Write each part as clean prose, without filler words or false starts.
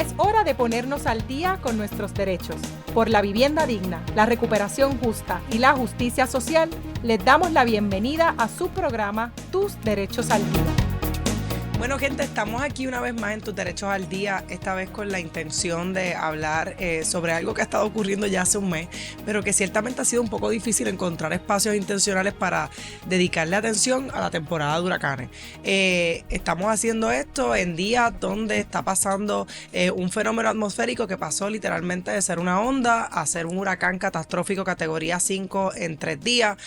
Es hora de ponernos al día con nuestros derechos. Por la vivienda digna, la recuperación justa y la justicia social, les damos la bienvenida a su programa Tus Derechos al Día. Bueno, gente, estamos aquí una vez más en Tus Derechos al Día, esta vez con la intención de hablar sobre algo que ha estado ocurriendo ya hace un mes, pero que ciertamente ha sido un poco difícil encontrar espacios intencionales para dedicarle atención a la temporada de huracanes. Estamos haciendo esto en días donde está pasando un fenómeno atmosférico que pasó literalmente de ser una onda a ser un huracán catastrófico categoría 5 en 3 días,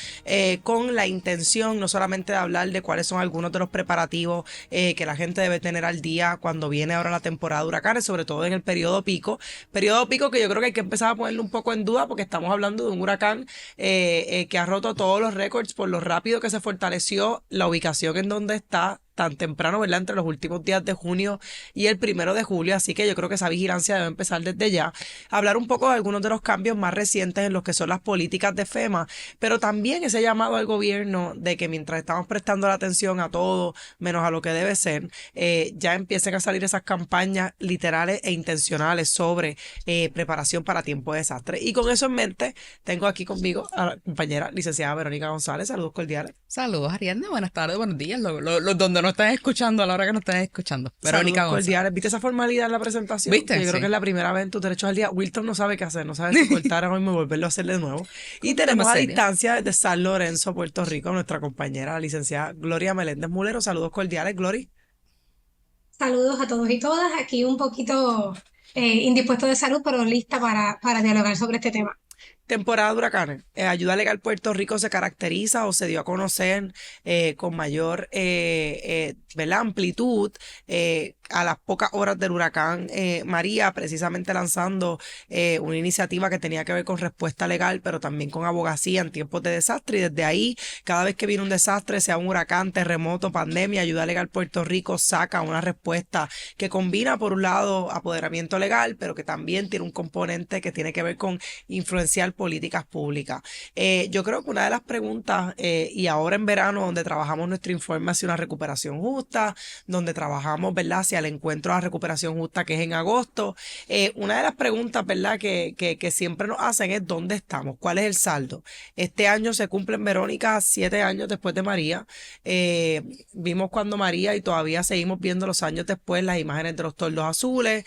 con la intención no solamente de hablar de cuáles son algunos de los preparativos que la gente debe tener al día cuando viene ahora la temporada de huracanes, sobre todo en el periodo pico que yo creo que hay que empezar a ponerlo un poco en duda porque estamos hablando de un huracán que ha roto todos los récords por lo rápido que se fortaleció, la ubicación en donde está tan temprano, ¿verdad? Entre los últimos días de junio y el 1 de julio, así que yo creo que esa vigilancia debe empezar desde ya. Hablar un poco de algunos de los cambios más recientes en los que son las políticas de FEMA, pero también ese llamado al gobierno de que mientras estamos prestando la atención a todo, menos a lo que debe ser, ya empiecen a salir esas campañas literales e intencionales sobre preparación para tiempo de desastre. Y con eso en mente, tengo aquí conmigo a la compañera licenciada Verónica González. Saludos cordiales. Saludos, Ariadne. Buenas tardes, buenos días. Los donde nos están escuchando a la hora que nos están escuchando. Verónica Saludos cordiales. ¿Viste esa formalidad en la presentación? ¿Viste? Yo creo que es la primera vez en Tus Derechos al Día. Wilton no sabe qué hacer, no sabe si cortar o volverlo a hacer de nuevo. Y tenemos a distancia desde San Lorenzo, Puerto Rico, nuestra compañera, la licenciada Gloria Meléndez Mulero. Saludos cordiales, Glory. Saludos a todos y todas. Aquí un poquito indispuesto de salud, pero lista para dialogar sobre este tema. Temporada de huracanes. Ayuda Legal Puerto Rico se caracteriza o se dio a conocer con mayor ¿verdad? Amplitud a las pocas horas del huracán María, precisamente lanzando una iniciativa que tenía que ver con respuesta legal, pero también con abogacía en tiempos de desastre. Y desde ahí, cada vez que viene un desastre, sea un huracán, terremoto, pandemia, Ayuda Legal Puerto Rico saca una respuesta que combina, por un lado, apoderamiento legal, pero que también tiene un componente que tiene que ver con influenciar políticas públicas. Yo creo que una de las preguntas, y ahora en verano, donde trabajamos nuestro informe hacia una recuperación justa, donde trabajamos, ¿verdad?, hacia el encuentro a la recuperación justa, que es en agosto, una de las preguntas, ¿verdad?, que siempre nos hacen es ¿dónde estamos? ¿Cuál es el saldo? Este año se cumplen, Verónica, 7 años después de María. Vimos cuando María y todavía seguimos viendo los años después las imágenes de los toldos azules,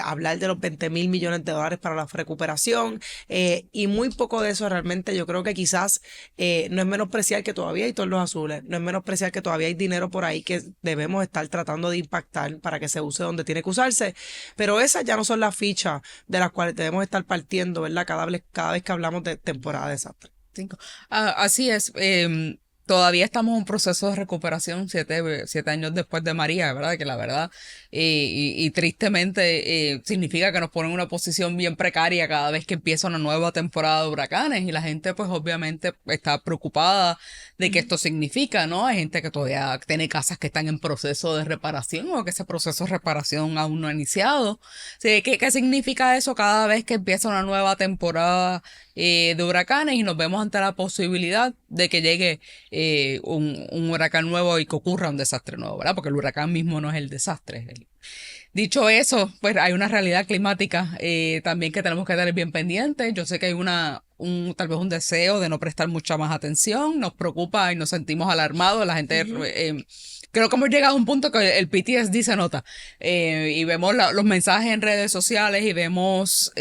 hablar de los $20,000 millones para la recuperación, y muy poco de eso realmente. Yo creo que quizás no es menospreciar que todavía hay toldos azules, no es menospreciar que todavía hay dinero por ahí que debemos estar tratando de impactar para que se use donde tiene que usarse, pero esas ya no son las fichas de las cuales debemos estar partiendo, ¿verdad? Cada vez que hablamos de temporada de desastre. Así es. Todavía estamos en un proceso de recuperación 7 años después de María, ¿verdad? Que la verdad, y tristemente, significa que nos ponen en una posición bien precaria cada vez que empieza una nueva temporada de huracanes, y la gente pues obviamente está preocupada de qué esto significa, ¿no? Hay gente que todavía tiene casas que están en proceso de reparación o que ese proceso de reparación aún no ha iniciado. Sí, ¿qué significa eso cada vez que empieza una nueva temporada de huracanes y nos vemos ante la posibilidad de que llegue un huracán nuevo y que ocurra un desastre nuevo, ¿verdad? Porque el huracán mismo no es el desastre. Dicho eso, pues hay una realidad climática también que tenemos que tener bien pendiente. Yo sé que hay tal vez un deseo de no prestar mucha más atención, nos preocupa y nos sentimos alarmados. La gente, creo que hemos llegado a un punto que el PTSD se nota, y vemos los mensajes en redes sociales y vemos,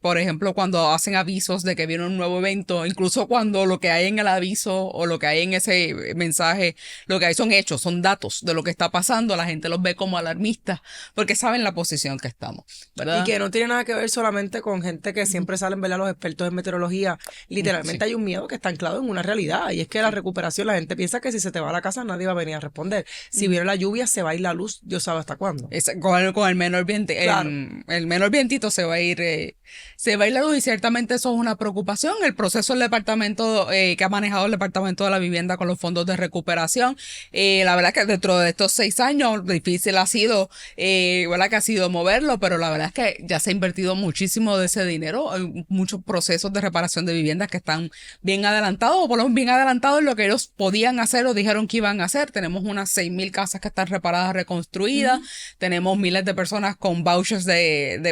por ejemplo, cuando hacen avisos de que viene un nuevo evento, incluso cuando lo que hay en el aviso o lo que hay en ese mensaje, lo que hay son hechos, son datos de lo que está pasando, la gente los ve como alarmistas porque saben la posición que estamos, ¿verdad? Y que no tiene nada que ver solamente con gente que siempre salen, ¿verdad?, los expertos en meteorología. Literalmente hay un miedo que está anclado en una realidad, y es que la recuperación, la gente piensa que si se te va a la casa nadie va a venir a responder. Si viene la lluvia, se va a ir la luz, Dios sabe hasta cuándo. Con el menor viento, claro. el menor vientito se va a ir la luz, y ciertamente eso es una preocupación. El proceso del departamento que ha manejado el Departamento de la Vivienda con los fondos de recuperación, la verdad que dentro de estos 6 años difícil ha sido, ¿verdad?, que ha sido moverlo, pero la verdad es que ya se ha invertido muchísimo de ese dinero. Hay muchos procesos de reparación de viviendas que están bien adelantados, o por lo menos bien adelantados en lo que ellos podían hacer o dijeron que iban a hacer. Tenemos unas 6,000 casas que están reparadas, reconstruidas. Tenemos miles de personas con vouchers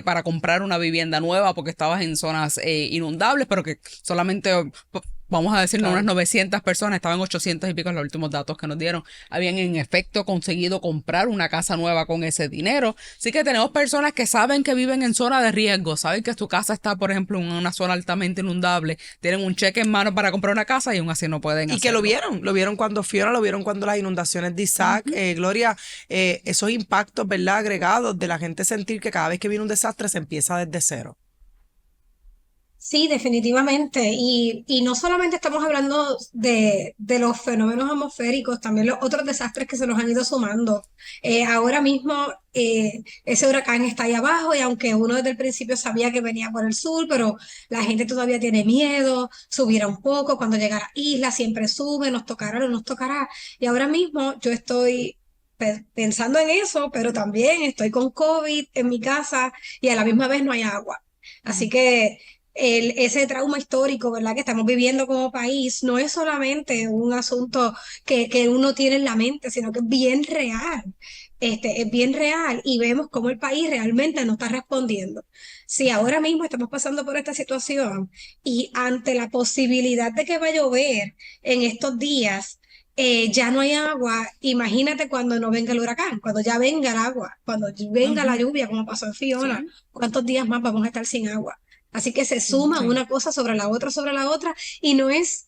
para comprar una vivienda nueva porque estabas en zonas inundables, pero que solamente, vamos a decir, unas 900 personas, estaban 800 y pico en los últimos datos que nos dieron, habían en efecto conseguido comprar una casa nueva con ese dinero. Así que tenemos personas que saben que viven en zona de riesgo, saben que su casa está, por ejemplo, en una zona altamente inundable, tienen un cheque en mano para comprar una casa y aún así no pueden hacerlo. Y que lo vieron cuando Fiona, lo vieron cuando las inundaciones de Isaac, Gloria, esos impactos, ¿verdad?, agregados de la gente sentir que cada vez que viene un desastre se empieza desde cero. Sí, definitivamente. Y no solamente estamos hablando de los fenómenos atmosféricos, también los otros desastres que se nos han ido sumando. Ahora mismo ese huracán está ahí abajo y aunque uno desde el principio sabía que venía por el sur, pero la gente todavía tiene miedo, subiera un poco, cuando llegara a isla siempre sube, nos tocará o no nos tocará. Y ahora mismo yo estoy pensando en eso, pero también estoy con COVID en mi casa y a la misma vez no hay agua. Así que ese trauma histórico, ¿verdad?, que estamos viviendo como país, no es solamente un asunto que uno tiene en la mente, sino que es bien real. Es bien real y vemos cómo el país realmente no está respondiendo. Si ahora mismo estamos pasando por esta situación y ante la posibilidad de que va a llover en estos días, ya no hay agua, imagínate cuando no venga el huracán, cuando ya venga el agua, cuando venga la lluvia, como pasó en Fiona, ¿cuántos días más vamos a estar sin agua? Así que se suman una cosa sobre la otra, y no es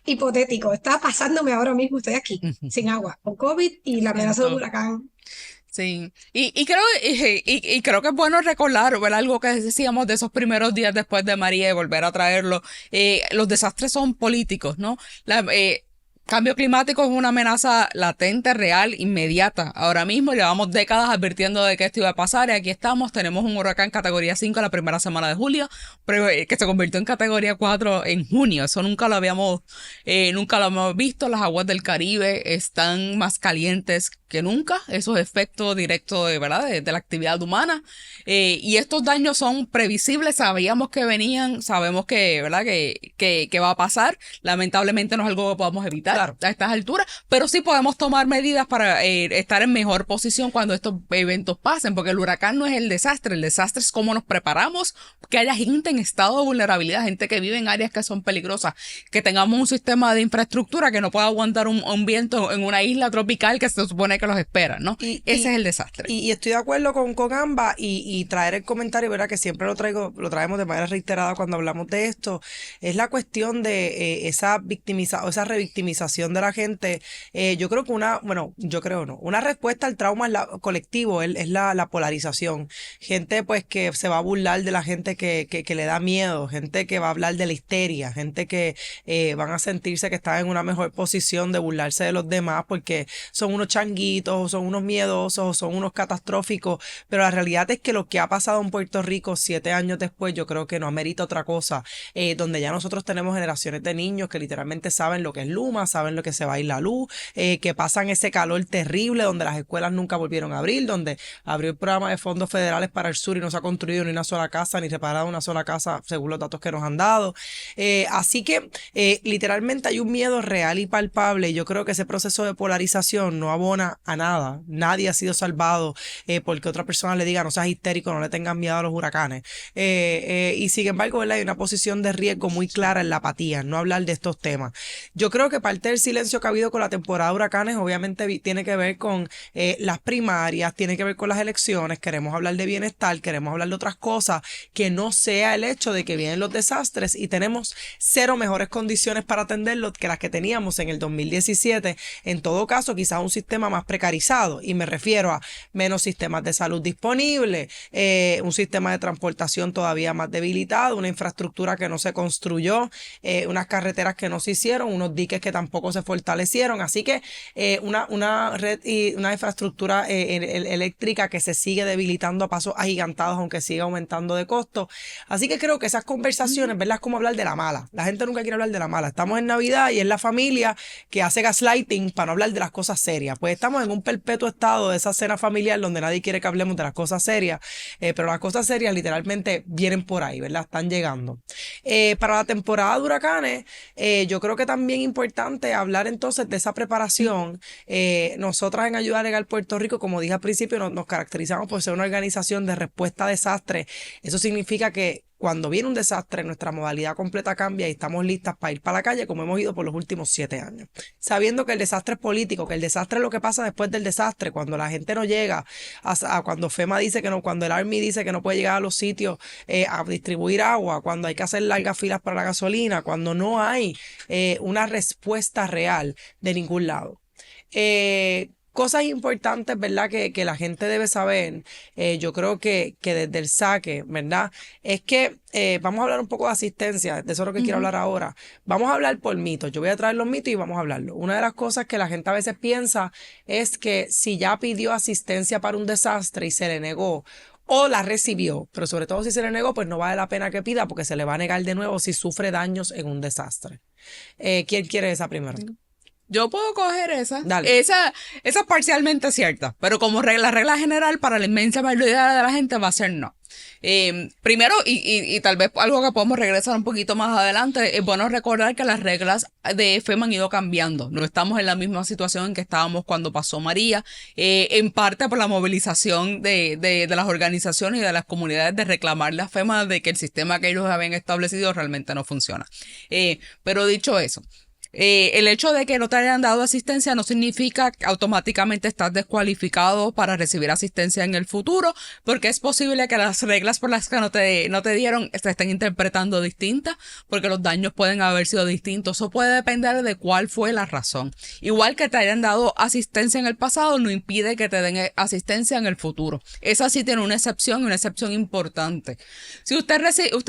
hipotético, está pasándome ahora mismo, estoy aquí, sin agua, con COVID y la amenaza de huracán. Sí, y creo que es bueno recordar, ¿verdad?, algo que decíamos de esos primeros días después de María y volver a traerlo. Los desastres son políticos, ¿no? Cambio climático es una amenaza latente, real, inmediata. Ahora mismo llevamos décadas advirtiendo de que esto iba a pasar y aquí estamos. Tenemos un huracán categoría 5 la primera semana de julio, pero que se convirtió en categoría 4 en junio. Eso nunca lo habíamos visto. Las aguas del Caribe están más calientes que nunca. Eso es efecto directo de la actividad humana. Y estos daños son previsibles. Sabíamos que venían, sabemos que, ¿verdad?, que va a pasar. Lamentablemente no es algo que podamos evitar a estas alturas, pero sí podemos tomar medidas para estar en mejor posición cuando estos eventos pasen, porque el huracán no es el desastre es cómo nos preparamos, que haya gente en estado de vulnerabilidad, gente que vive en áreas que son peligrosas, que tengamos un sistema de infraestructura que no pueda aguantar un viento en una isla tropical que se supone que los espera, ¿no? Ese es el desastre. Y estoy de acuerdo con Amba y traer el comentario, ¿verdad?, que siempre lo traemos de manera reiterada cuando hablamos de esto, es la cuestión de esa revictimización de la gente. Yo creo que una respuesta al trauma colectivo es la polarización. Gente pues que se va a burlar de la gente que le da miedo, gente que va a hablar de la histeria, gente que van a sentirse que están en una mejor posición de burlarse de los demás porque son unos changuitos, o son unos miedosos, o son unos catastróficos, pero la realidad es que lo que ha pasado en Puerto Rico 7 años después, yo creo que no amerita otra cosa, donde ya nosotros tenemos generaciones de niños que literalmente saben lo que es Luma, saben lo que se va a ir la luz, que pasan ese calor terrible, donde las escuelas nunca volvieron a abrir, donde abrió el programa de fondos federales para el sur y no se ha construido ni una sola casa, ni reparado una sola casa, según los datos que nos han dado. Así que literalmente hay un miedo real y palpable, y yo creo que ese proceso de polarización no abona a nada. Nadie ha sido salvado porque otra persona le diga no seas histérico, no le tengas miedo a los huracanes. Y sin embargo, ¿verdad?, hay una posición de riesgo muy clara en la apatía, no hablar de estos temas. Yo creo que parte del silencio que ha habido con la temporada de huracanes obviamente tiene que ver con las primarias, tiene que ver con las elecciones, queremos hablar de bienestar, queremos hablar de otras cosas, que no sea el hecho de que vienen los desastres y tenemos cero mejores condiciones para atenderlos que las que teníamos en el 2017. En todo caso, quizás un sistema más precarizado, y me refiero a menos sistemas de salud disponibles, un sistema de transportación todavía más debilitado, una infraestructura que no se construyó, unas carreteras que no se hicieron, unos diques que tampoco se fortalecieron, así que una red y una infraestructura eléctrica que se sigue debilitando a pasos agigantados, aunque siga aumentando de costo. Así que creo que esas conversaciones, ¿verdad?, es como hablar de la mala. La gente nunca quiere hablar de la mala. Estamos en Navidad y es la familia que hace gaslighting para no hablar de las cosas serias. Pues estamos en un perpetuo estado de esa cena familiar donde nadie quiere que hablemos de las cosas serias, pero las cosas serias literalmente vienen por ahí, ¿verdad? Están llegando. Para la temporada de huracanes, yo creo que también importante importante hablar entonces de esa preparación. Nosotras en Ayuda Legal Puerto Rico, como dije al principio, nos caracterizamos por ser una organización de respuesta a desastres. Eso significa que cuando viene un desastre, nuestra modalidad completa cambia y estamos listas para ir para la calle como hemos ido por los últimos 7 años. Sabiendo que el desastre es político, que el desastre es lo que pasa después del desastre, cuando la gente no llega, cuando FEMA dice que no, cuando el Army dice que no puede llegar a los sitios a distribuir agua, cuando hay que hacer largas filas para la gasolina, cuando no hay una respuesta real de ningún lado. Cosas importantes, ¿verdad? Que la gente debe saber, yo creo que desde el saque, ¿verdad? Es que vamos a hablar un poco de asistencia, de eso es lo que quiero hablar ahora. Vamos a hablar por mitos, yo voy a traer los mitos y vamos a hablarlo. Una de las cosas que la gente a veces piensa es que si ya pidió asistencia para un desastre y se le negó, o la recibió, pero sobre todo si se le negó, pues no vale la pena que pida porque se le va a negar de nuevo si sufre daños en un desastre. ¿Quién quiere esa primero? Yo puedo coger esa. Dale. Esa es parcialmente cierta, pero como la regla general para la inmensa mayoría de la gente va a ser no. Primero, y tal vez algo que podemos regresar un poquito más adelante, es bueno recordar que las reglas de FEMA han ido cambiando. No estamos en la misma situación en que estábamos cuando pasó María, en parte por la movilización de las organizaciones y de las comunidades de reclamarle a FEMA de que el sistema que ellos habían establecido realmente no funciona. Pero dicho eso, el hecho de que no te hayan dado asistencia no significa que automáticamente estás descualificado para recibir asistencia en el futuro, porque es posible que las reglas por las que no te dieron se estén interpretando distintas, porque los daños pueden haber sido distintos. Eso puede depender de cuál fue la razón. Igual que te hayan dado asistencia en el pasado, no impide que te den asistencia en el futuro. Esa sí tiene una excepción importante. Si usted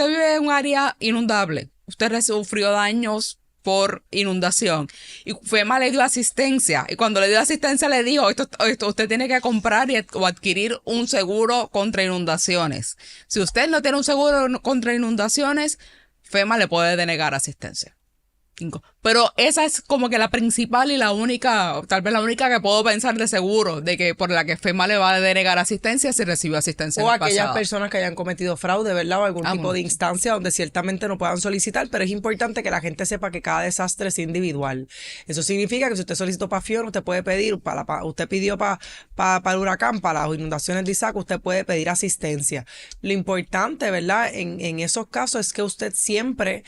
vive en un área inundable, usted sufrió daños por inundación y FEMA le dio asistencia, y cuando le dio asistencia le dijo esto usted tiene que comprar o adquirir un seguro contra inundaciones. Si usted no tiene un seguro contra inundaciones, FEMA le puede denegar asistencia. Pero esa es como que la principal y la única, tal vez la única que puedo pensar de seguro, de que por la que FEMA le va a denegar asistencia si recibió asistencia en el pasado. O aquellas personas que hayan cometido fraude, ¿verdad? O algún tipo de instancia donde ciertamente no puedan solicitar, pero es importante que la gente sepa que cada desastre es individual. Eso significa que si usted solicitó para Fiona, usted puede pedir, usted pidió para el huracán, para las inundaciones de Isaac, usted puede pedir asistencia. Lo importante, ¿verdad? En esos casos es que usted siempre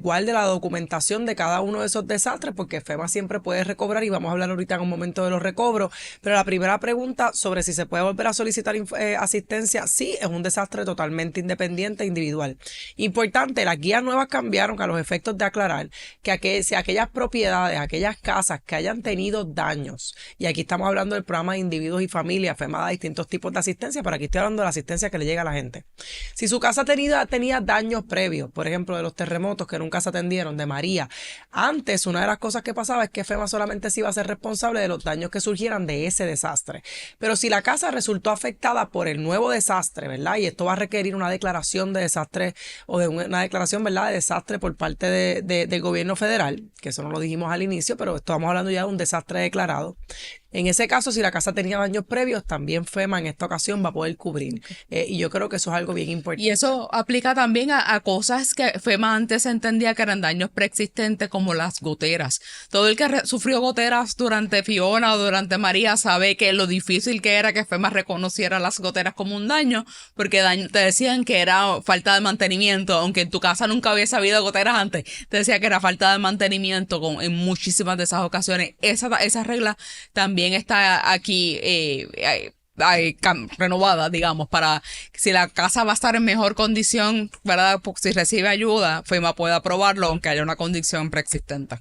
guarde la documentación de cada uno de esos desastres, porque FEMA siempre puede recobrar y vamos a hablar ahorita en un momento de los recobros. Pero la primera pregunta sobre si se puede volver a solicitar asistencia, sí, es un desastre totalmente independiente e individual. Importante, las guías nuevas cambiaron a los efectos de aclarar que si aquellas propiedades, aquellas casas que hayan tenido daños, y aquí estamos hablando del programa de individuos y familias, FEMA da distintos tipos de asistencia, pero aquí estoy hablando de la asistencia que le llega a la gente. Si su casa tenía daños previos, por ejemplo, de los terremotos que nunca se atendieron, de María, antes una de las cosas que pasaba es que FEMA solamente se iba a ser responsable de los daños que surgieran de ese desastre. Pero si la casa resultó afectada por el nuevo desastre, ¿verdad? Y esto va a requerir una declaración de desastre o de una declaración, ¿verdad?, de desastre por parte del gobierno federal, que eso no lo dijimos al inicio, pero estamos hablando ya de un desastre declarado. En ese caso, si la casa tenía daños previos, también FEMA en esta ocasión va a poder cubrir. Y yo creo que eso es algo bien importante. Y eso aplica también a cosas que FEMA antes entendía que eran daños preexistentes, como las goteras. Todo el que sufrió goteras durante Fiona o durante María sabe que lo difícil que era que FEMA reconociera las goteras como un daño, porque te decían que era falta de mantenimiento, aunque en tu casa nunca había habido goteras antes, te decía que era falta de mantenimiento en muchísimas de esas ocasiones. Esa regla también está aquí renovada, digamos, para si la casa va a estar en mejor condición, ¿verdad? Porque si recibe ayuda, FEMA puede aprobarlo aunque haya una condición preexistente.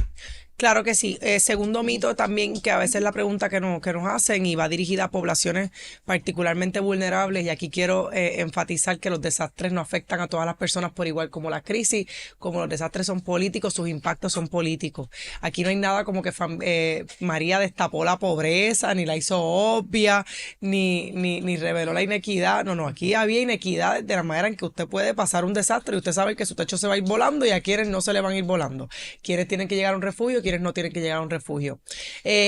Claro que sí. Segundo mito también, que a veces la pregunta que nos hacen y va dirigida a poblaciones particularmente vulnerables, y aquí quiero enfatizar que los desastres no afectan a todas las personas por igual, como la crisis, como los desastres son políticos, sus impactos son políticos. Aquí no hay nada como que María destapó la pobreza, ni la hizo obvia, ni reveló la inequidad. No, aquí había inequidad de la manera en que usted puede pasar un desastre y usted sabe que su techo se va a ir volando y a quienes no se le van a ir volando. Quienes tienen que llegar a un refugio, quienes no tienen que llegar a un refugio.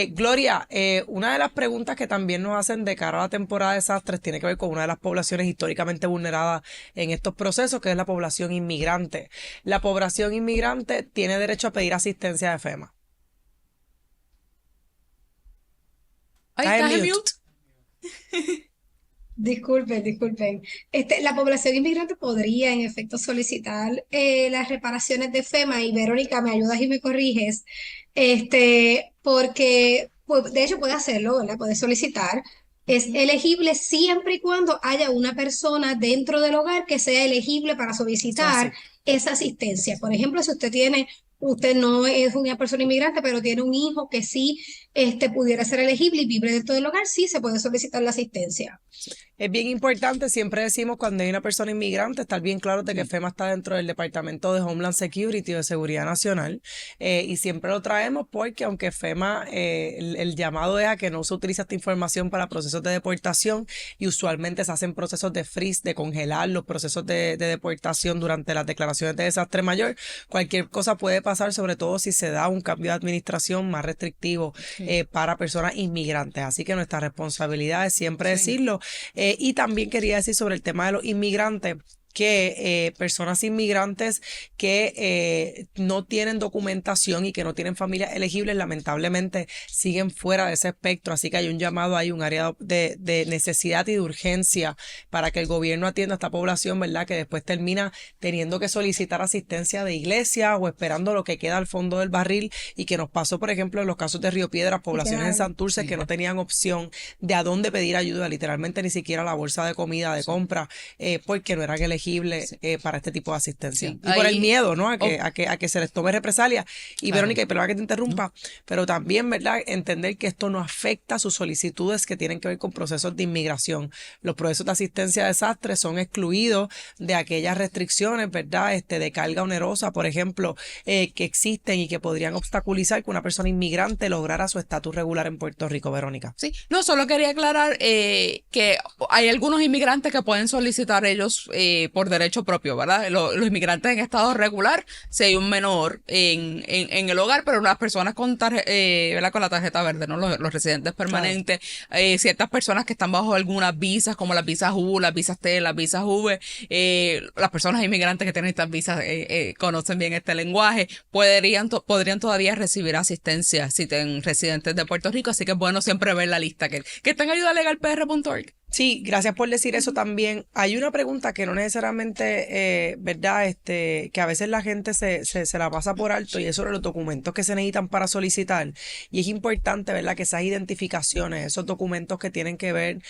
Gloria, una de las preguntas que también nos hacen de cara a la temporada de desastres tiene que ver con una de las poblaciones históricamente vulneradas en estos procesos, que es la población inmigrante. La población inmigrante tiene derecho a pedir asistencia de FEMA. Ay, Estás ¿estás en en mute. mute? Disculpen. La población inmigrante podría, en efecto, solicitar las reparaciones de FEMA y Verónica, me ayudas y me corriges, porque pues, de hecho puede hacerlo, ¿verdad? Puede solicitar. Es elegible siempre y cuando haya una persona dentro del hogar que sea elegible para Eso solicitar así. esa asistencia. Por ejemplo, si usted no es una persona inmigrante, pero tiene un hijo que sí pudiera ser elegible y vive dentro del hogar, sí se puede solicitar la asistencia. Es bien importante, siempre decimos cuando hay una persona inmigrante, estar bien claro de que FEMA está dentro del Departamento de Homeland Security o de Seguridad Nacional, y siempre lo traemos porque aunque FEMA, el llamado es a que no se utilice esta información para procesos de deportación y usualmente se hacen procesos de freeze, de congelar los procesos de deportación durante las declaraciones de desastre mayor, cualquier cosa puede pasar, sobre todo si se da un cambio de administración más restrictivo para personas inmigrantes. Así que nuestra responsabilidad es siempre decirlo. Y también quería decir sobre el tema de los inmigrantes, que personas inmigrantes que no tienen documentación y que no tienen familias elegibles, lamentablemente siguen fuera de ese espectro. Así que hay un llamado, hay un área de necesidad y de urgencia para que el gobierno atienda a esta población, ¿verdad? Que después termina teniendo que solicitar asistencia de iglesia o esperando lo que queda al fondo del barril, y que nos pasó, por ejemplo, en los casos de Río Piedras, poblaciones en Santurce que no tenían opción de a dónde pedir ayuda, literalmente ni siquiera la bolsa de comida, de compra, porque no eran elegibles para este tipo de asistencia. Sí. Y por el Ahí, miedo, ¿no? oh, A que se les tome represalia. Y claro. Verónica, y perdona que te interrumpa, pero también, ¿verdad? Entender que esto no afecta sus solicitudes que tienen que ver con procesos de inmigración. Los procesos de asistencia a desastres son excluidos de aquellas restricciones, ¿verdad? De carga onerosa, por ejemplo, que existen y que podrían obstaculizar que una persona inmigrante lograra su estatus regular en Puerto Rico, Verónica. Sí, no, solo quería aclarar que hay algunos inmigrantes que pueden solicitar ellos por derecho propio, ¿verdad? Los inmigrantes en estado regular, si hay un menor en el hogar, pero las personas ¿verdad? Con la tarjeta verde, ¿no? Los residentes permanentes, ciertas personas que están bajo algunas visas, como las visas U, las visas T, las visas V, las personas inmigrantes que tienen estas visas conocen bien este lenguaje, podrían todavía recibir asistencia si tienen residentes de Puerto Rico, así que es bueno siempre ver la lista que está en ayudalegalpr.org. Sí, gracias por decir eso también. Hay una pregunta que no necesariamente, ¿verdad? Que a veces la gente se la pasa por alto, y es sobre los documentos que se necesitan para solicitar. Y es importante, ¿verdad? Que esas identificaciones, esos documentos que tienen que ver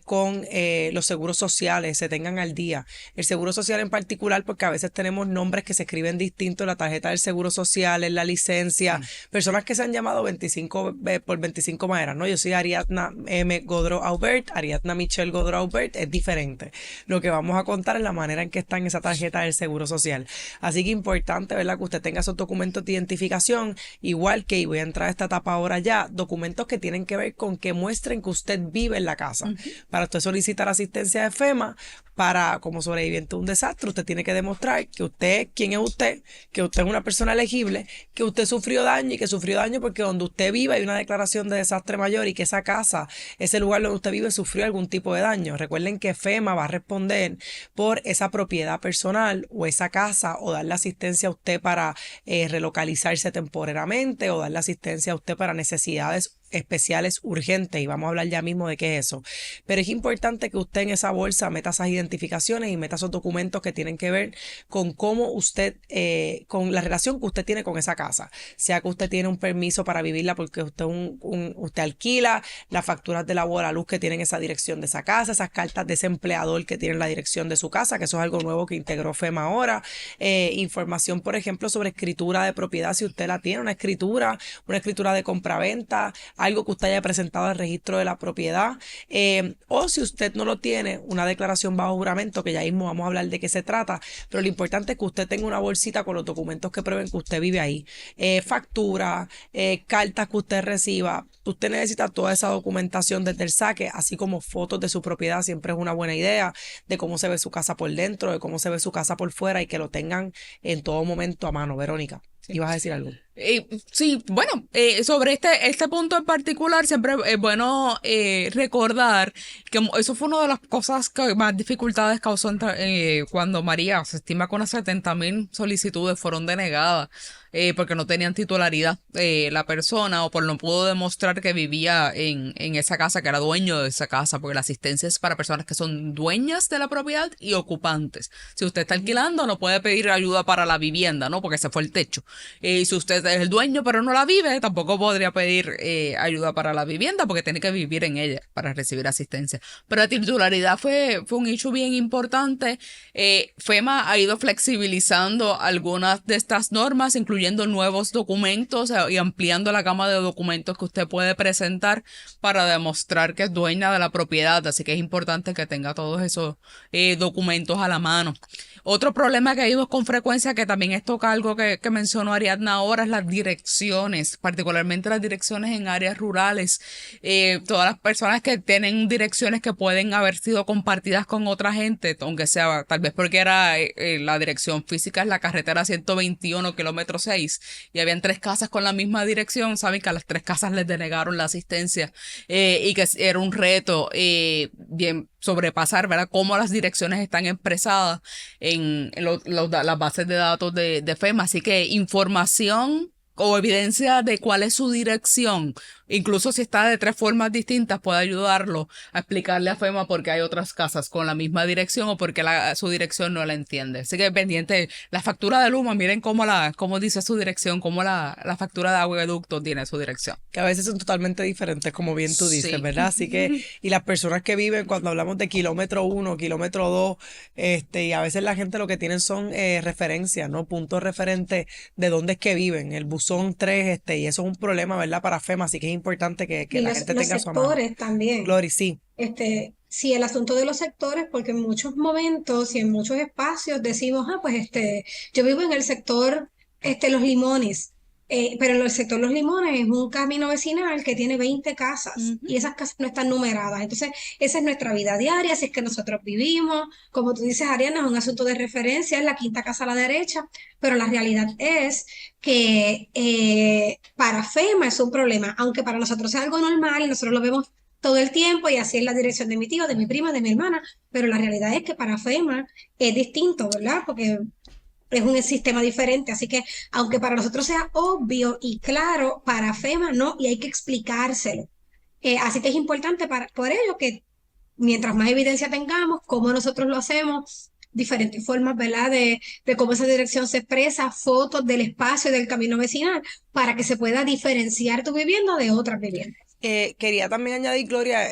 con los seguros sociales, se tengan al día. El seguro social en particular, porque a veces tenemos nombres que se escriben distintos en la tarjeta del seguro social, en la licencia, personas que se han llamado 25 por 25 maneras, ¿no? Yo soy Ariadna M. Godreau Aubert, Ariadna Michelle Godreau Aubert, es diferente. Lo que vamos a contar es la manera en que está en esa tarjeta del Seguro Social. Así que importante, ¿verdad? Que usted tenga esos documentos de identificación, igual que, y voy a entrar a esta etapa ahora ya, documentos que tienen que ver con que muestren que usted vive en la casa. Para usted solicitar asistencia de FEMA, como sobreviviente de un desastre, usted tiene que demostrar que usted, quién es usted, que usted es una persona elegible, que usted sufrió daño, y que sufrió daño porque donde usted vive hay una declaración de desastre mayor, y que esa casa, ese lugar donde usted vive, sufrió algún tipo de daño. Recuerden que FEMA va a responder por esa propiedad personal o esa casa, o darle asistencia a usted para relocalizarse temporalmente, o darle asistencia a usted para necesidades especiales urgentes, y vamos a hablar ya mismo de qué es eso. Pero es importante que usted en esa bolsa meta esas identificaciones y meta esos documentos que tienen que ver con cómo usted, con la relación que usted tiene con esa casa, sea que usted tiene un permiso para vivirla porque usted usted alquila, las facturas de agua, la luz que tienen esa dirección de esa casa, esas cartas de ese empleador que tienen la dirección de su casa, que eso es algo nuevo que integró FEMA ahora, información, por ejemplo, sobre escritura de propiedad, si usted la tiene, una escritura de compraventa, algo que usted haya presentado al registro de la propiedad, o si usted no lo tiene, una declaración bajo juramento, que ya mismo vamos a hablar de qué se trata, pero lo importante es que usted tenga una bolsita con los documentos que prueben que usted vive ahí, factura, cartas que usted reciba. Usted necesita toda esa documentación desde el saque, así como fotos de su propiedad, siempre es una buena idea, de cómo se ve su casa por dentro, de cómo se ve su casa por fuera, y que lo tengan en todo momento a mano. Verónica, ¿ibas a decir algo? Sí, bueno, sobre este punto en particular, siempre es bueno recordar que eso fue una de las cosas que más dificultades causó cuando María, se estima que unas 70,000 solicitudes fueron denegadas porque no tenían titularidad la persona, o por no pudo demostrar que vivía en esa casa, que era dueño de esa casa, porque la asistencia es para personas que son dueñas de la propiedad y ocupantes. Si usted está alquilando, no puede pedir ayuda para la vivienda, ¿no? Porque se fue el techo. Y si usted es el dueño pero no la vive, tampoco podría pedir ayuda para la vivienda, porque tiene que vivir en ella para recibir asistencia. Pero la titularidad fue un issue bien importante. FEMA ha ido flexibilizando algunas de estas normas, incluyendo nuevos documentos y ampliando la gama de documentos que usted puede presentar para demostrar que es dueña de la propiedad. Así que es importante que tenga todos esos documentos a la mano. Otro problema que vimos con frecuencia, que también es toca algo que mencionó Ariadna ahora, es las direcciones, particularmente las direcciones en áreas rurales. Todas las personas que tienen direcciones que pueden haber sido compartidas con otra gente, aunque sea tal vez porque era la dirección física es la carretera 121 kilómetro 6 y habían 3 casas con la misma dirección, saben que a las 3 casas les denegaron la asistencia y que era un reto bien sobrepasar, ¿verdad? Cómo las direcciones están expresadas en las bases de datos de FEMA. Así que información o evidencia de cuál es su dirección, incluso si está de 3 formas distintas, puede ayudarlo a explicarle a FEMA por qué hay otras casas con la misma dirección o porque su dirección no la entiende. Así que pendiente, la factura de Luma, miren cómo dice su dirección, cómo la factura de acueducto tiene su dirección. Que a veces son totalmente diferentes, como bien tú dices, Sí. ¿verdad? Así que, y las personas que viven, cuando hablamos de kilómetro 1, kilómetro 2, y a veces la gente lo que tienen son referencias, ¿no? Puntos referentes de dónde es que viven, el buzón 3, y eso es un problema, ¿verdad? Para FEMA, así que es importante que Y la gente los tenga su mano. sectores también. Glory, sí. Sí, el asunto de los sectores, porque en muchos momentos y en muchos espacios decimos, yo vivo en el sector, Los Limones, pero en el sector Los Limones es un camino vecinal que tiene 20 casas y esas casas no están numeradas. Entonces, esa es nuestra vida diaria, así es que nosotros vivimos. Como tú dices, Ariana, es un asunto de referencia, es la quinta casa a la derecha, pero la realidad es que para FEMA es un problema, aunque para nosotros es algo normal y nosotros lo vemos todo el tiempo y así es la dirección de mi tío, de mi prima, de mi hermana, pero la realidad es que para FEMA es distinto, ¿verdad? Porque es un sistema diferente, así que aunque para nosotros sea obvio y claro, para FEMA no, y hay que explicárselo. Así que es importante por ello que mientras más evidencia tengamos, cómo nosotros lo hacemos, diferentes formas, ¿verdad? De cómo esa dirección se expresa, fotos del espacio y del camino vecinal, para que se pueda diferenciar tu vivienda de otras viviendas. Quería también añadir, Gloria,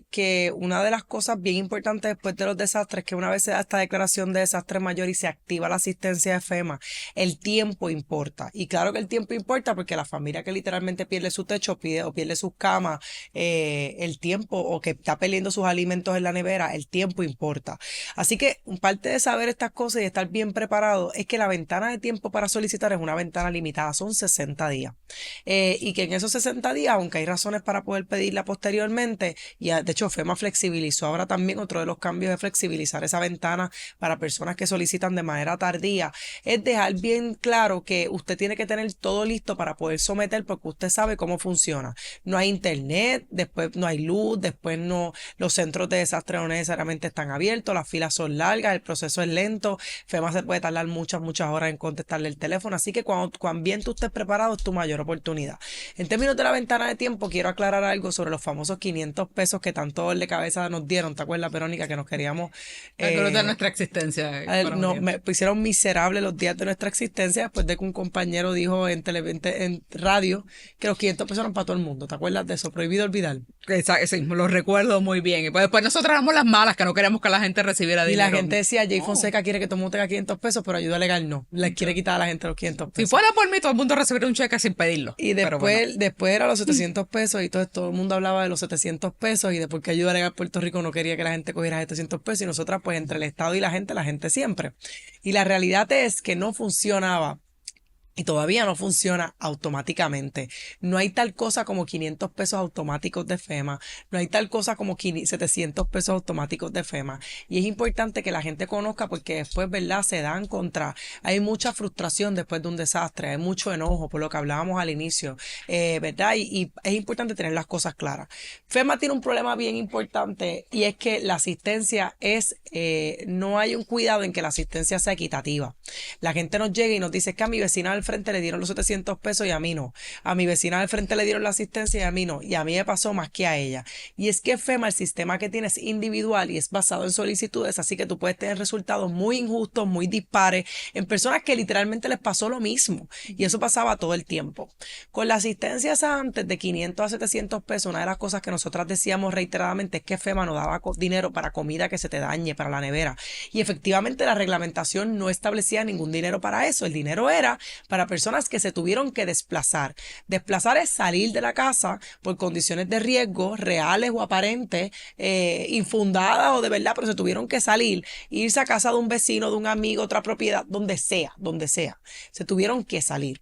que una de las cosas bien importantes después de los desastres, que una vez se da esta declaración de desastre mayor y se activa la asistencia de FEMA, el tiempo importa. Y claro que el tiempo importa porque la familia que literalmente pierde su techo o pierde sus camas, el tiempo, o que está perdiendo sus alimentos en la nevera, el tiempo importa. Así que parte de saber estas cosas y estar bien preparado es que la ventana de tiempo para solicitar es una ventana limitada, son 60 días. Y que en esos 60 días, aunque hay razones para poder pedirla posteriormente, y de hecho FEMA flexibilizó ahora también, otro de los cambios es flexibilizar esa ventana para personas que solicitan de manera tardía, es dejar bien claro que usted tiene que tener todo listo para poder someter, porque usted sabe cómo funciona. No hay internet, después no hay luz, después no, los centros de desastre no necesariamente están abiertos, las filas son largas, el proceso es lento, FEMA se puede tardar muchas horas en contestarle el teléfono, así que cuando bien tú estés preparado es tu mayor oportunidad. En términos de la ventana de tiempo, quiero aclarar algo sobre los famosos 500 pesos que tanto dolor de cabeza nos dieron. ¿Te acuerdas, Verónica, que nos queríamos... de nuestra existencia. Me hicieron miserables los días de nuestra existencia después de que un compañero dijo en radio que los 500 pesos eran para todo el mundo. ¿Te acuerdas de eso? Prohibido olvidar. Exacto, sí, lo recuerdo muy bien. Y pues después nosotros éramos las malas, que no queremos que la gente recibiera dinero. Y la gente decía, Jay Fonseca quiere que todo el mundo tenga 500 pesos, pero ayuda legal no. Les quiere quitar a la gente los 500 pesos. Si fuera por mí, todo el mundo recibiría un cheque sin pedirlo. Y después era los 700 pesos y todo el mundo hablaba de los 700 pesos y de por qué Ayuda Legal Puerto Rico no quería que la gente cogiera 700 pesos y nosotras pues entre el Estado y la gente siempre. Y la realidad es que no funcionaba. Y todavía no funciona automáticamente. No hay tal cosa como 500 pesos automáticos de FEMA. No hay tal cosa como 700 pesos automáticos de FEMA. Y es importante que la gente conozca porque después, ¿verdad? Hay mucha frustración después de un desastre. Hay mucho enojo por lo que hablábamos al inicio, ¿verdad? Y es importante tener las cosas claras. FEMA tiene un problema bien importante y es que la asistencia no hay un cuidado en que la asistencia sea equitativa. La gente nos llega y nos dice que a mi vecina al al frente le dieron los 700 pesos y a mí no. A mi vecina del frente le dieron la asistencia y a mí no. Y a mí me pasó más que a ella. Y es que FEMA, el sistema que tiene es individual y es basado en solicitudes, así que tú puedes tener resultados muy injustos, muy dispares, en personas que literalmente les pasó lo mismo. Y eso pasaba todo el tiempo. Con la asistencia antes de 500 a 700 pesos, una de las cosas que nosotras decíamos reiteradamente es que FEMA no daba dinero para comida que se te dañe, para la nevera. Y efectivamente la reglamentación no establecía ningún dinero para eso. El dinero era para personas que se tuvieron que desplazar. Desplazar es salir de la casa por condiciones de riesgo reales o aparentes, infundadas o de verdad, pero se tuvieron que salir, irse a casa de un vecino, de un amigo, otra propiedad, donde sea. Se tuvieron que salir.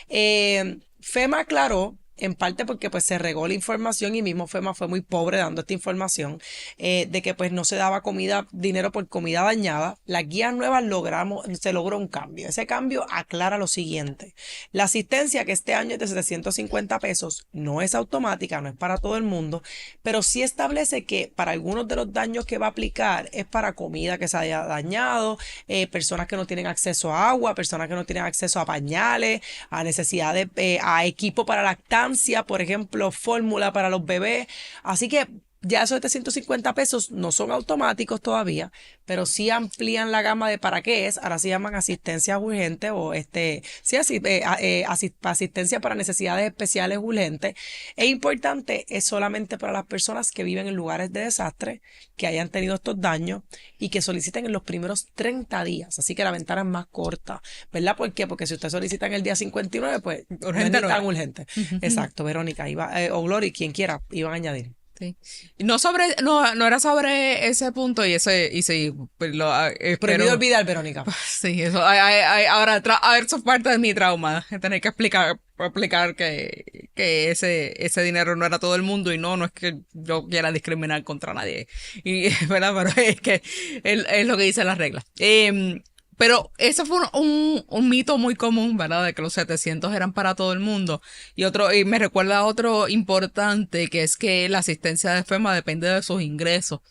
FEMA aclaró, en parte porque pues se regó la información y mismo FEMA fue muy pobre dando esta información, de que pues no se daba dinero por comida dañada. Las guías nuevas se logró un cambio. Ese cambio aclara lo siguiente: la asistencia, que este año es de 750 pesos, no es automática, no es para todo el mundo, pero sí establece que para algunos de los daños que va a aplicar es para comida que se haya dañado, personas que no tienen acceso a agua, personas que no tienen acceso a pañales, a necesidades, a equipo para lactancia, por ejemplo, fórmula para los bebés. Así que ya esos 750 pesos no son automáticos todavía, pero sí amplían la gama de para qué es. Ahora se llaman asistencia urgente o asistencia para necesidades especiales urgentes. Es importante, es solamente para las personas que viven en lugares de desastre, que hayan tenido estos daños y que soliciten en los primeros 30 días. Así que la ventana es más corta, ¿verdad? ¿Por qué? Porque si usted solicita en el día 59, pues urgente, no es tan urgente. Exacto, Verónica, o Glory, quien quiera, iban a añadir. Sí. No era sobre ese punto y sí, pues prohibido olvidar, Verónica. Sí, eso, ahora eso es parte de mi trauma, tener que explicar que ese dinero no era todo el mundo y no es que yo quiera discriminar contra nadie, ¿verdad? Pero es que es lo que dice la regla. Pero eso fue un mito muy común, ¿verdad? De que los 700 eran para todo el mundo. Y me recuerda a otro importante, que es que la asistencia de FEMA depende de sus ingresos.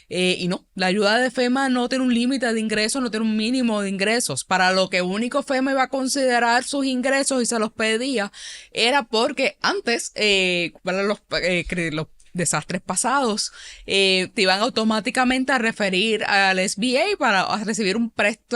Y no, la ayuda de FEMA no tiene un límite de ingresos, no tiene un mínimo de ingresos. Para lo que único FEMA iba a considerar sus ingresos y se los pedía, era porque antes, para los desastres pasados, te iban automáticamente a referir al SBA para recibir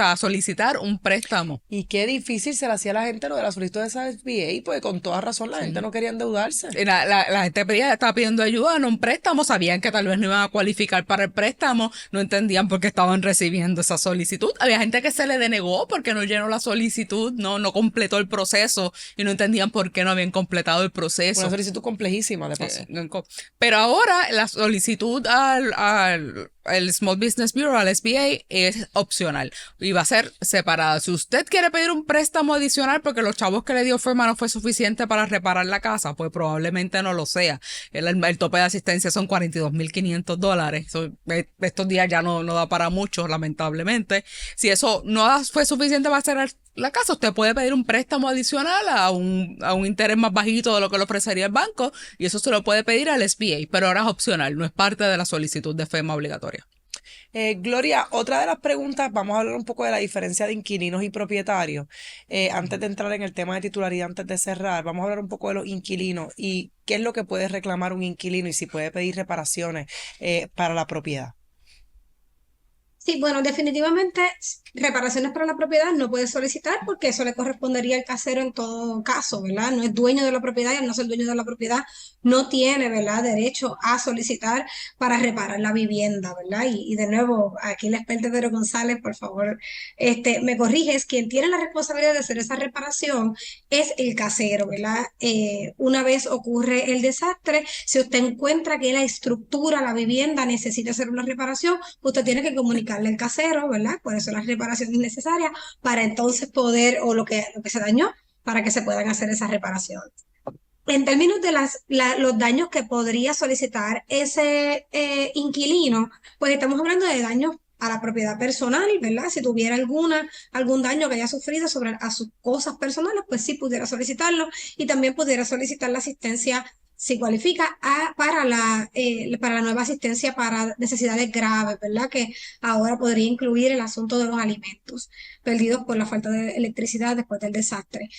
a solicitar un préstamo. Y qué difícil se le hacía a la gente lo de la solicitud de esa SBA, porque con toda razón la gente no quería endeudarse. La gente estaba pidiendo ayuda en un préstamo, sabían que tal vez no iban a cualificar para el préstamo, no entendían por qué estaban recibiendo esa solicitud. Había gente que se le denegó porque no llenó la solicitud, no completó el proceso y no entendían por qué no habían completado el proceso. Una solicitud complejísima, de paso. Pero ahora la solicitud al Small Business Bureau, al SBA, es opcional y va a ser separada. Si usted quiere pedir un préstamo adicional porque los chavos que le dio FEMA no fue suficiente para reparar la casa, pues probablemente no lo sea. El tope de asistencia son $42,500. Estos días ya no da para mucho, lamentablemente. Si eso no fue suficiente para hacer la casa, usted puede pedir un préstamo adicional a un interés más bajito de lo que le ofrecería el banco, y eso se lo puede pedir al SBA, pero ahora es opcional, no es parte de la solicitud de FEMA obligatoria. Gloria, otra de las preguntas, vamos a hablar un poco de la diferencia de inquilinos y propietarios. Antes de entrar en el tema de titularidad, antes de cerrar, vamos a hablar un poco de los inquilinos y qué es lo que puede reclamar un inquilino y si puede pedir reparaciones para la propiedad. Sí, bueno, definitivamente reparaciones para la propiedad no puede solicitar porque eso le correspondería al casero en todo caso, ¿verdad? No es dueño de la propiedad y al no ser dueño de la propiedad no tiene, ¿verdad?, derecho a solicitar para reparar la vivienda, ¿verdad? Y de nuevo, aquí la experta Pedro González, por favor, me corriges, quien tiene la responsabilidad de hacer esa reparación es el casero, ¿verdad? Una vez ocurre el desastre, si usted encuentra que la estructura, la vivienda necesita hacer una reparación, usted tiene que comunicarle al casero, ¿verdad? Cuáles son las reparaciones necesarias para entonces poder, o lo que se dañó, para que se puedan hacer esas reparaciones. En términos de los daños que podría solicitar ese inquilino, pues estamos hablando de daños a la propiedad personal, ¿verdad? Si tuviera algún daño que haya sufrido a sus cosas personales, pues sí pudiera solicitarlo y también pudiera solicitar la asistencia si cualifica para la nueva asistencia para necesidades graves, ¿verdad? Que ahora podría incluir el asunto de los alimentos perdidos por la falta de electricidad después del desastre.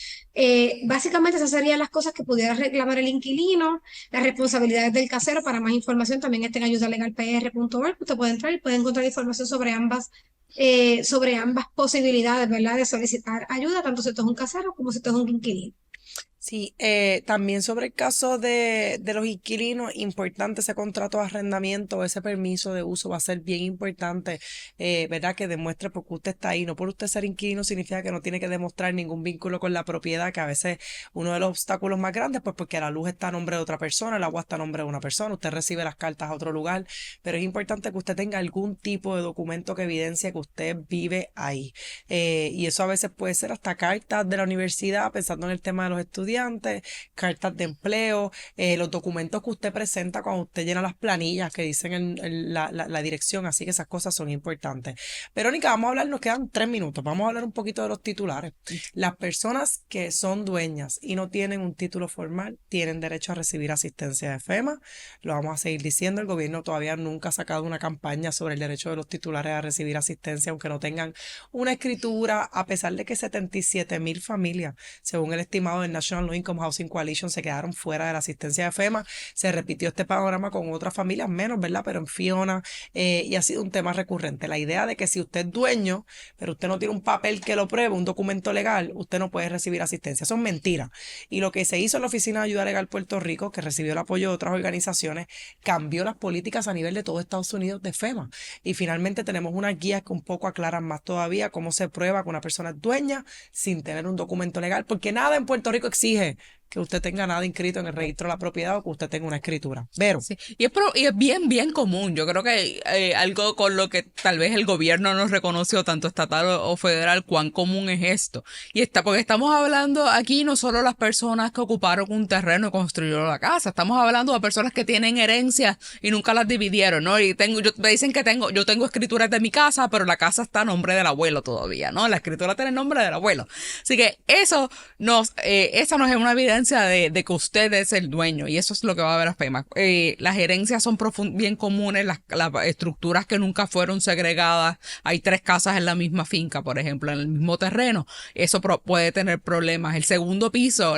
Básicamente esas serían las cosas que pudiera reclamar el inquilino, las responsabilidades del casero. Para más información también está en ayudalegalpr.org. Usted puede entrar y puede encontrar información sobre ambas posibilidades, ¿verdad? De solicitar ayuda, tanto si esto es un casero como si esto es un inquilino. Sí, también sobre el caso de los inquilinos, importante ese contrato de arrendamiento, ese permiso de uso va a ser bien importante, ¿verdad? Que demuestre por qué usted está ahí. No por usted ser inquilino significa que no tiene que demostrar ningún vínculo con la propiedad, que a veces uno de los obstáculos más grandes, pues porque la luz está a nombre de otra persona, el agua está a nombre de una persona, usted recibe las cartas a otro lugar, pero es importante que usted tenga algún tipo de documento que evidencie que usted vive ahí. Y eso a veces puede ser hasta cartas de la universidad, pensando en el tema de los estudiantes, cartas de empleo, los documentos que usted presenta cuando usted llena las planillas que dicen la dirección, así que esas cosas son importantes. Verónica, vamos a hablar, nos quedan 3 minutos, vamos a hablar un poquito de los titulares. Las personas que son dueñas y no tienen un título formal tienen derecho a recibir asistencia de FEMA, lo vamos a seguir diciendo, el gobierno todavía nunca ha sacado una campaña sobre el derecho de los titulares a recibir asistencia, aunque no tengan una escritura, a pesar de que 77,000 familias, según el estimado del National Low Income Housing Coalition, se quedaron fuera de la asistencia de FEMA. Se repitió este panorama con otras familias menos, ¿verdad? Pero en Fiona, y ha sido un tema recurrente. La idea de que si usted es dueño, pero usted no tiene un papel que lo pruebe, un documento legal, usted no puede recibir asistencia. Eso es mentira. Y lo que se hizo en la Oficina de Ayuda Legal Puerto Rico, que recibió el apoyo de otras organizaciones, cambió las políticas a nivel de todo Estados Unidos de FEMA. Y finalmente tenemos unas guías que un poco aclaran más todavía cómo se prueba que una persona es dueña sin tener un documento legal, porque nada en Puerto Rico exige que usted tenga nada inscrito en el registro de la propiedad o que usted tenga una escritura. Vero. Sí. Y es bien común. Yo creo que algo con lo que tal vez el gobierno no reconoció, tanto estatal o federal, cuán común es esto. Porque estamos hablando aquí no solo las personas que ocuparon un terreno y construyeron la casa, estamos hablando de personas que tienen herencias y nunca las dividieron, ¿no? Y me dicen que yo tengo escrituras de mi casa, pero la casa está a nombre del abuelo todavía, ¿no? La escritura tiene el nombre del abuelo. Así que esa no es una evidencia de que usted es el dueño, y eso es lo que va a ver a FEMA. Las herencias son bien comunes, las estructuras que nunca fueron segregadas. Hay 3 casas en la misma finca, por ejemplo, en el mismo terreno. Eso puede tener problemas. El segundo piso,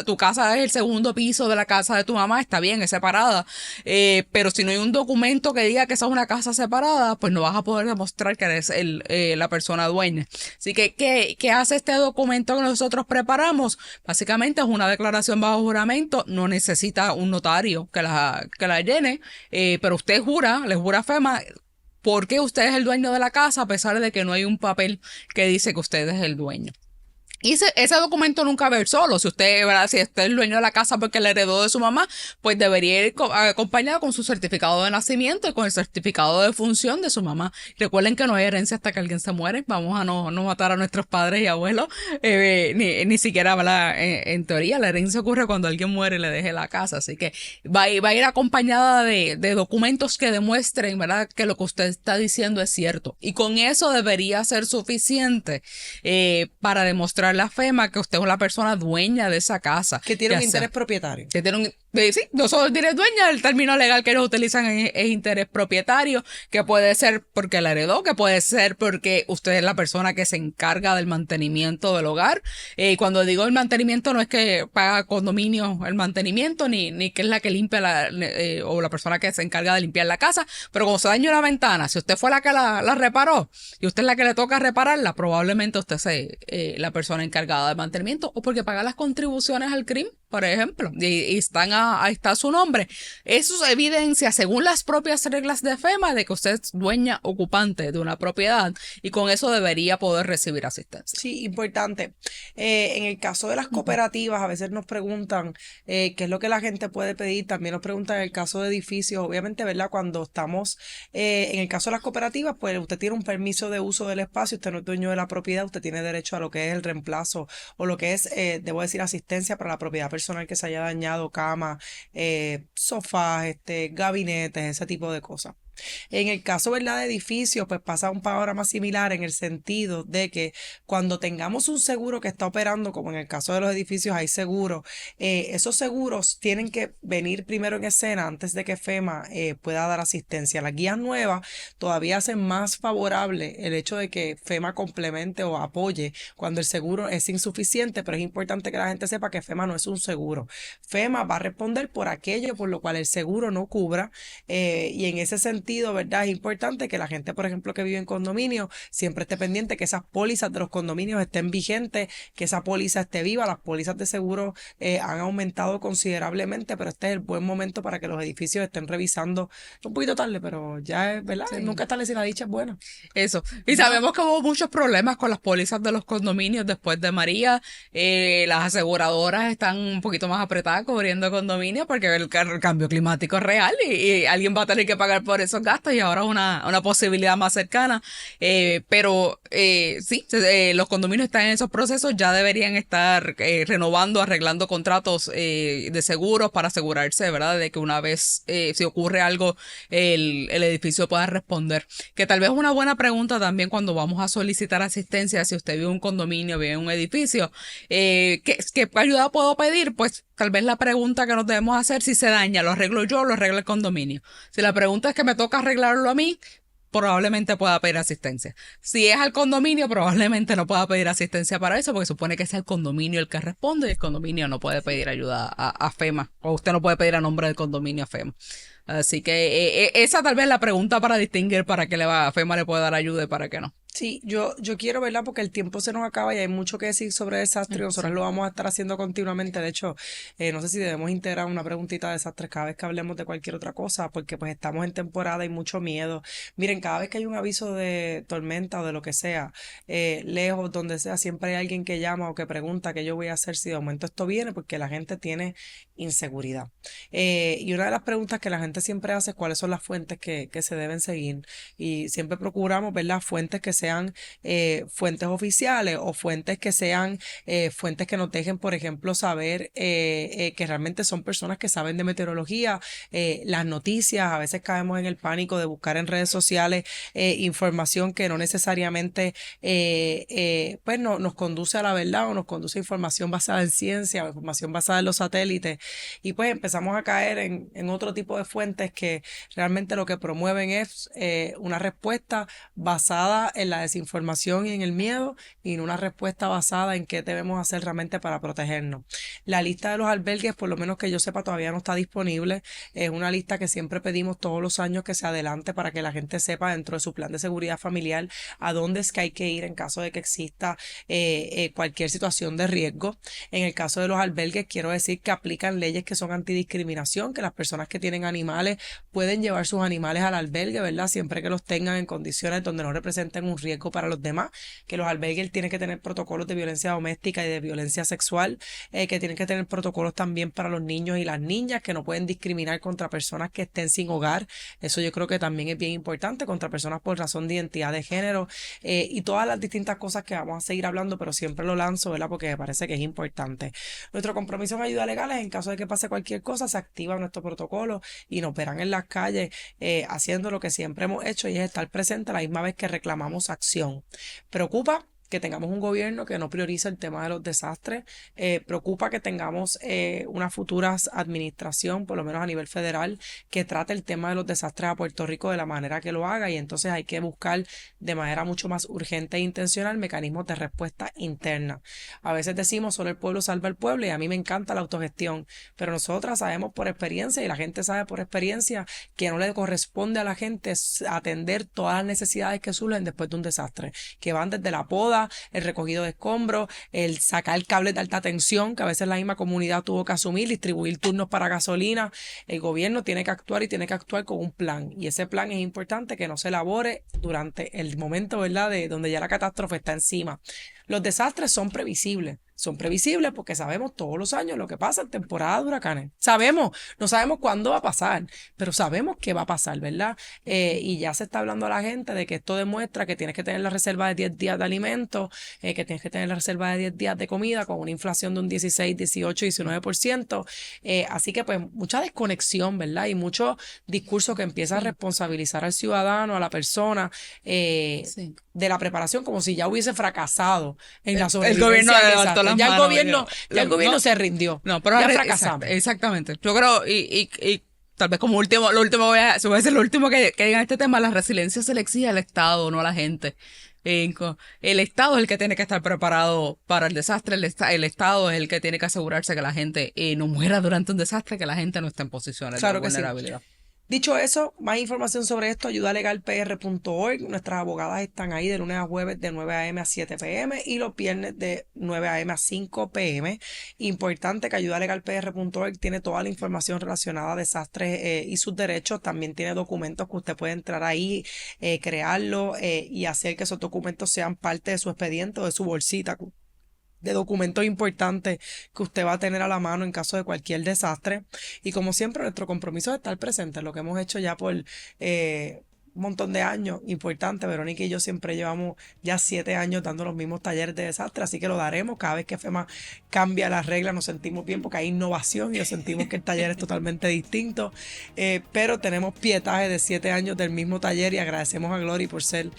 tu casa es el segundo piso de la casa de tu mamá, está bien, es separada. Pero si no hay un documento que diga que esa es una casa separada, pues no vas a poder demostrar que eres la persona dueña. Así que, ¿qué hace este documento que nosotros preparamos? Básicamente es una declaración bajo juramento, no necesita un notario que la llene, pero usted le jura a FEMA porque usted es el dueño de la casa, a pesar de que no hay un papel que dice que usted es el dueño. Y ese documento nunca va a ir solo. Si usted es el dueño de la casa porque la heredó de su mamá, pues debería ir acompañado con su certificado de nacimiento y con el certificado de función de su mamá. Recuerden que no hay herencia hasta que alguien se muere. Vamos a no matar a nuestros padres y abuelos. Ni siquiera, ¿verdad? En teoría, la herencia ocurre cuando alguien muere y le deje la casa. Así que va a ir acompañada de documentos que demuestren, ¿verdad?, que lo que usted está diciendo es cierto. Y con eso debería ser suficiente para demostrar la FEMA que usted es la persona dueña de esa casa. Que tiene un interés propietario. Que tiene sí, no solo interés dueña, el término legal que ellos utilizan es interés propietario, que puede ser porque la heredó, que puede ser porque usted es la persona que se encarga del mantenimiento del hogar. Cuando digo el mantenimiento, no es que paga condominio el mantenimiento, ni que es la que limpia o la persona que se encarga de limpiar la casa, pero cuando se daña una ventana, si usted fue la que la reparó y usted es la que le toca repararla, probablemente usted sea la persona encargada del mantenimiento, o porque paga las contribuciones al CRIM, por ejemplo, y ahí está su nombre. Eso es evidencia, según las propias reglas de FEMA, de que usted es dueña ocupante de una propiedad, y con eso debería poder recibir asistencia. Sí, importante. En el caso de las cooperativas, a veces nos preguntan qué es lo que la gente puede pedir. También nos preguntan en el caso de edificios. Obviamente, ¿verdad? Cuando estamos en el caso de las cooperativas, pues usted tiene un permiso de uso del espacio, usted no es dueño de la propiedad, usted tiene derecho a lo que es el reemplazo o lo que es, debo decir, asistencia para la propiedad personal que se haya dañado, cama, sofás, gabinetes, ese tipo de cosas. En el caso, ¿verdad?, de edificios, pues pasa un panorama similar en el sentido de que cuando tengamos un seguro que está operando, como en el caso de los edificios hay seguros, esos seguros tienen que venir primero en escena antes de que FEMA pueda dar asistencia. Las guías nuevas todavía hacen más favorable el hecho de que FEMA complemente o apoye cuando el seguro es insuficiente, pero es importante que la gente sepa que FEMA no es un seguro. FEMA va a responder por aquello por lo cual el seguro no cubra, y en ese sentido, ¿verdad?, es importante que la gente, por ejemplo, que vive en condominio, siempre esté pendiente que esas pólizas de los condominios estén vigentes, que esa póliza esté viva. Las pólizas de seguro han aumentado considerablemente, pero este es el buen momento para que los edificios estén revisando. Un poquito tarde, pero ya es, ¿verdad? Sí. Nunca es tarde si la dicha es buena. Eso. Y sabemos que hubo muchos problemas con las pólizas de los condominios después de María. Las aseguradoras están un poquito más apretadas cubriendo condominios porque el cambio climático es real y alguien va a tener que pagar por esos gastos y ahora es una posibilidad más cercana. Pero sí, los condominios están en esos procesos, ya deberían estar renovando, arreglando contratos de seguros para asegurarse, ¿verdad?, de que una vez si ocurre algo, el edificio pueda responder. Que tal vez es una buena pregunta también cuando vamos a solicitar asistencia, si usted vive en un condominio, vive en un edificio, ¿qué ayuda puedo pedir? Pues tal vez la pregunta que nos debemos hacer, si se daña, ¿lo arreglo yo o lo arregla el condominio? Si la pregunta es que me toca arreglarlo a mí, probablemente pueda pedir asistencia. Si es al condominio, probablemente no pueda pedir asistencia para eso, porque supone que es el condominio el que responde y el condominio no puede pedir ayuda a FEMA, o usted no puede pedir a nombre del condominio a FEMA. Así que esa tal vez es la pregunta para distinguir para qué FEMA le puede dar ayuda y para qué no. Sí, yo quiero, ¿verdad?, porque el tiempo se nos acaba y hay mucho que decir sobre desastres. Nosotros lo vamos a estar haciendo continuamente. De hecho, no sé si debemos integrar una preguntita de desastres cada vez que hablemos de cualquier otra cosa, porque pues estamos en temporada y mucho miedo. Miren, cada vez que hay un aviso de tormenta o de lo que sea, lejos, donde sea, siempre hay alguien que llama o que pregunta qué yo voy a hacer si de momento esto viene, porque la gente tiene inseguridad. Y una de las preguntas que la gente siempre hace es cuáles son las fuentes que se deben seguir. Y siempre procuramos, ¿verdad?, fuentes que sean fuentes oficiales o fuentes que sean fuentes que nos dejen, por ejemplo, saber que realmente son personas que saben de meteorología, las noticias. A veces caemos en el pánico de buscar en redes sociales información que no necesariamente pues nos conduce a la verdad o nos conduce a información basada en ciencia o información basada en los satélites, y pues empezamos a caer en otro tipo de fuentes que realmente lo que promueven es una respuesta basada en la desinformación y en el miedo, y en una respuesta basada en qué debemos hacer realmente para protegernos. La lista de los albergues, por lo menos que yo sepa, todavía no está disponible. Es una lista que siempre pedimos todos los años que se adelante para que la gente sepa dentro de su plan de seguridad familiar a dónde es que hay que ir en caso de que exista cualquier situación de riesgo. En el caso de los albergues, quiero decir que aplican leyes que son antidiscriminación, que las personas que tienen animales pueden llevar sus animales al albergue, ¿verdad?, siempre que los tengan en condiciones donde no representen un riesgo para los demás, que los albergues tienen que tener protocolos de violencia doméstica y de violencia sexual, que tienen que tener protocolos también para los niños y las niñas, que no pueden discriminar contra personas que estén sin hogar. Eso yo creo que también es bien importante, contra personas por razón de identidad de género, y todas las distintas cosas que vamos a seguir hablando, pero siempre lo lanzo, ¿verdad?, porque me parece que es importante. Nuestro compromiso en ayuda legal es, en caso de que pase cualquier cosa, se activa nuestro protocolo y nos verán en las calles haciendo lo que siempre hemos hecho, y es estar presente a la misma vez que reclamamos acción. Preocupa que tengamos un gobierno que no prioriza el tema de los desastres. Preocupa que tengamos una futura administración, por lo menos a nivel federal, que trate el tema de los desastres a Puerto Rico de la manera que lo haga, y entonces hay que buscar de manera mucho más urgente e intencional mecanismos de respuesta interna. A veces decimos solo el pueblo salva al pueblo, y a mí me encanta la autogestión, pero nosotras sabemos por experiencia, y la gente sabe por experiencia, que no le corresponde a la gente atender todas las necesidades que surgen después de un desastre, que van desde la poda, el recogido de escombros, el sacar cables de alta tensión, que a veces la misma comunidad tuvo que asumir, distribuir turnos para gasolina. El gobierno tiene que actuar, y tiene que actuar con un plan, y ese plan es importante que no se elabore durante el momento, ¿verdad?, de donde ya la catástrofe está encima. Los desastres son previsibles. Son previsibles porque sabemos todos los años lo que pasa en temporada de huracanes. Sabemos, no sabemos cuándo va a pasar, pero sabemos que va a pasar, ¿verdad? Y ya se está hablando a la gente de que esto demuestra que tienes que tener la reserva de 10 días de alimentos, que tienes que tener la reserva de 10 días de comida con una inflación de un 16, 18, 19%. Así que pues mucha desconexión, ¿verdad? Y mucho discurso que empieza a responsabilizar al ciudadano, a la persona, de la preparación, como si ya hubiese fracasado en la sobrevivencia. El gobierno levantó las Ya manos. el gobierno se rindió. No, pero ya fracasamos. Exactamente. Yo creo, y tal vez como lo último voy a decir lo último que diga en este tema, la resiliencia se le exige al Estado, no a la gente. El Estado es el que tiene que estar preparado para el desastre, el Estado es el que tiene que asegurarse que la gente no muera durante un desastre, que la gente no esté en posiciones de vulnerabilidad. Sí. Dicho eso, más información sobre esto, ayudalegalpr.org. Nuestras abogadas están ahí de lunes a jueves de 9 a.m. a 7 p.m. y los viernes de 9 a.m. a 5 p.m. Importante que ayudalegalpr.org tiene toda la información relacionada a desastres y sus derechos. También tiene documentos que usted puede entrar ahí, crearlo y hacer que esos documentos sean parte de su expediente o de su bolsita de documentos importantes que usted va a tener a la mano en caso de cualquier desastre. Y como siempre, nuestro compromiso es estar presente, lo que hemos hecho ya por un montón de años. Importante, Verónica y yo siempre llevamos ya 7 años dando los mismos talleres de desastre, así que lo daremos. Cada vez que FEMA cambia las reglas nos sentimos bien porque hay innovación y nos sentimos que el taller es totalmente distinto, pero tenemos pietaje de 7 años del mismo taller y agradecemos a Glory por ser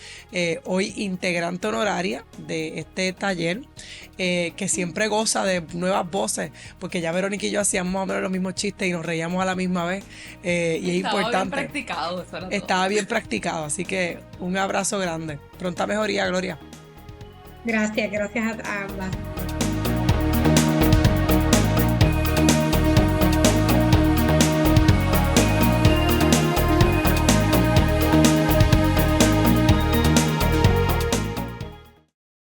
hoy integrante honoraria de este taller, que siempre goza de nuevas voces, porque ya Verónica y yo hacíamos más o menos los mismos chistes y nos reíamos a la misma vez, y es importante. Estaba bien practicado, así que un abrazo grande. Pronta mejoría, Gloria. Gracias a ambas.